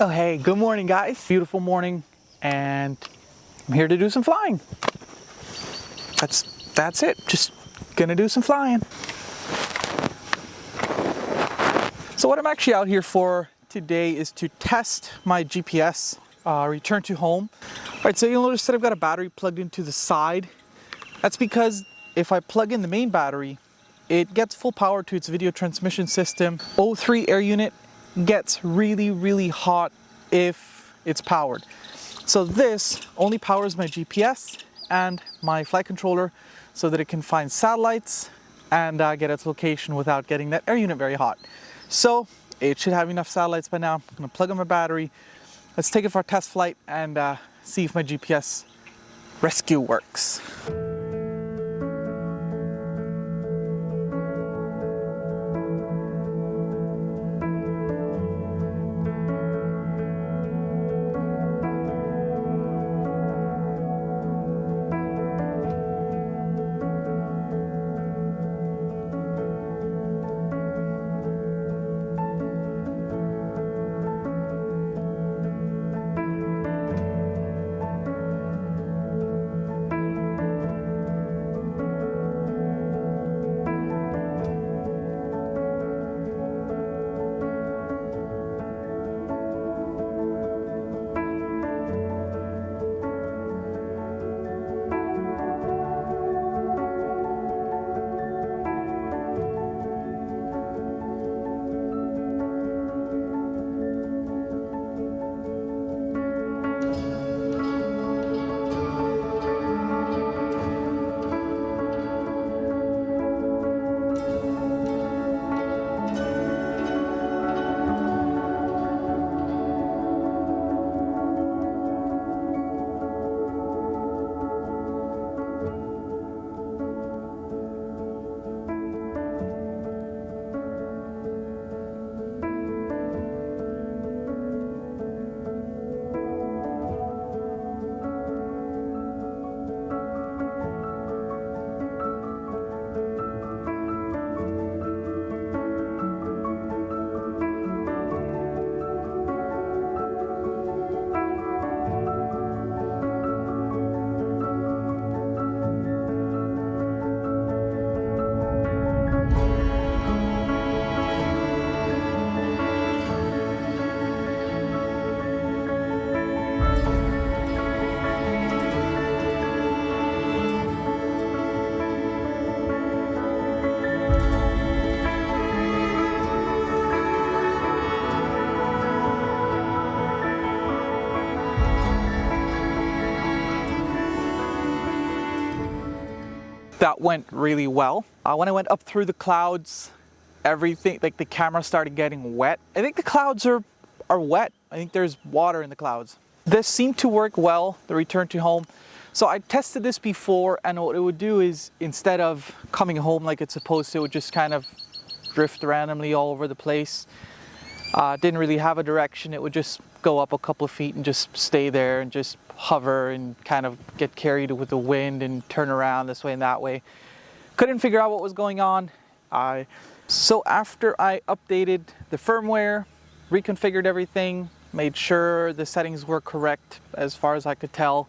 Oh hey, good morning guys. Beautiful morning, and I'm here to do some flying. That's it, just gonna do some flying. So what I'm actually out here for today is to test my GPS, return to home. All right, so you'll notice that I've got a battery plugged into the side. That's because if I plug in the main battery, it gets full power to its video transmission system. O3 air unit gets really hot if it's powered. So this only powers my GPS and my flight controller so that it can find satellites and get its location without getting that air unit very hot. So it should have enough satellites by now. I'm gonna plug in my battery. Let's take it for a test flight and see if my GPS rescue works. That went really well. When I went up through the clouds, everything, like the camera started getting wet. I think the clouds are wet. I think there's water in the clouds. This seemed to work well, the return to home. So I tested this before, and what it would do is, instead of coming home like it's supposed to, it would just kind of drift randomly all over the place. Didn't really have a direction. It would just go up a couple of feet and just stay there and just hover and kind of get carried with the wind and turn around this way and that way. Couldn't figure out what was going on. So after I updated the firmware, reconfigured everything, made sure the settings were correct as far as I could tell,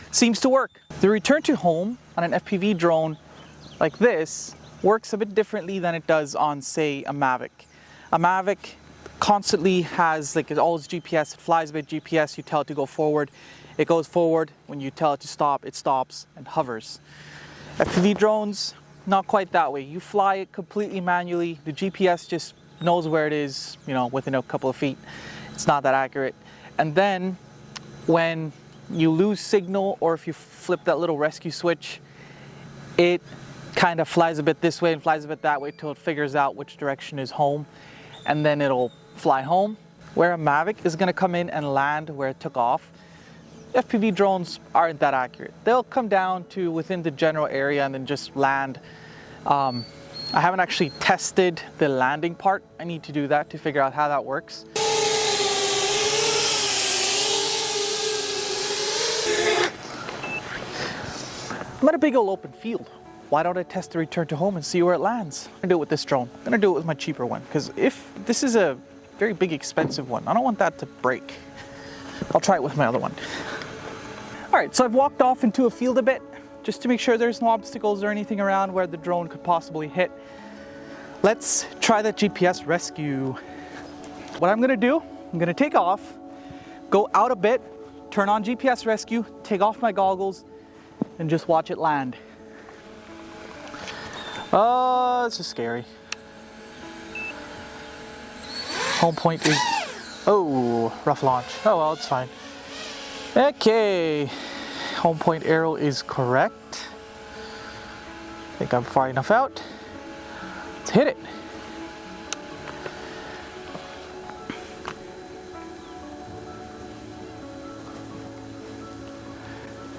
seems to work. The return to home on an FPV drone like this works a bit differently than it does on, say, a Mavic. A Mavic constantly has, like, all its GPS, it flies by GPS, you tell it to go forward, it goes forward, when you tell it to stop, it stops and hovers. FPV drones, not quite that way. You fly it completely manually, the GPS just knows where it is, you know, within a couple of feet. It's not that accurate. And then when you lose signal, or if you flip that little rescue switch, it kind of flies a bit this way and flies a bit that way till it figures out which direction is home, and then it'll fly home. Where a Mavic is going to come in and land where it took off, FPV drones aren't that accurate. They'll come down to within the general area and then just land. I haven't actually tested the landing part. I need to do that to figure out how that works. I'm at a big old open field. Why don't I test the return to home and see where it lands? I'm gonna do it with this drone. I'm gonna do it with my cheaper one, because if this is a very big expensive one. I don't want that to break. I'll try it with my other one. All right, so I've walked off into a field a bit just to make sure there's no obstacles or anything around where the drone could possibly hit. Let's try that GPS rescue. What I'm gonna do, I'm gonna take off, go out a bit, turn on GPS rescue, take off my goggles, and just watch it land. Oh, this is scary. Home point is, oh, rough launch. Oh well, it's fine. Okay, home point arrow is correct. I think I'm far enough out. Let's hit it.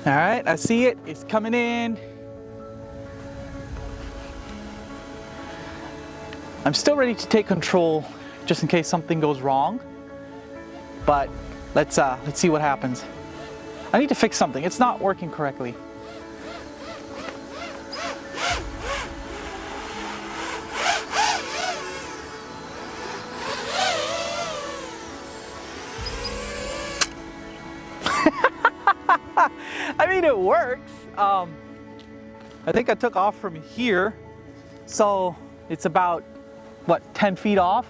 All right, I see it. It's coming in. I'm still ready to take control just in case something goes wrong. But let's see what happens. I need to fix something. It's not working correctly. I mean, it works. I think I took off from here, so it's about, what, 10 feet off?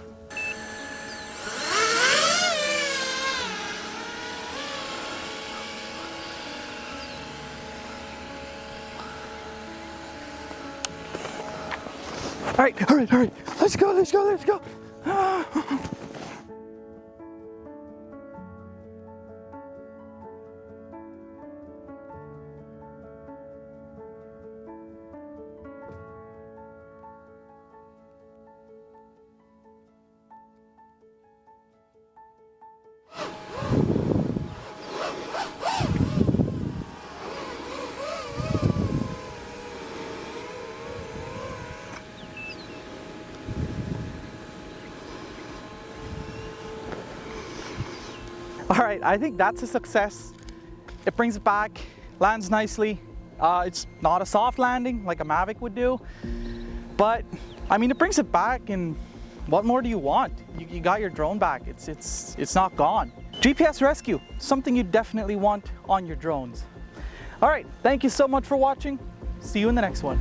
All right, let's go. All right, I think that's a success. It brings it back, lands nicely. It's not a soft landing like a Mavic would do, but I mean, it brings it back, and what more do you want? You got your drone back. It's not gone. GPS rescue, something you definitely want on your drones. All right, thank you so much for watching. See you in the next one.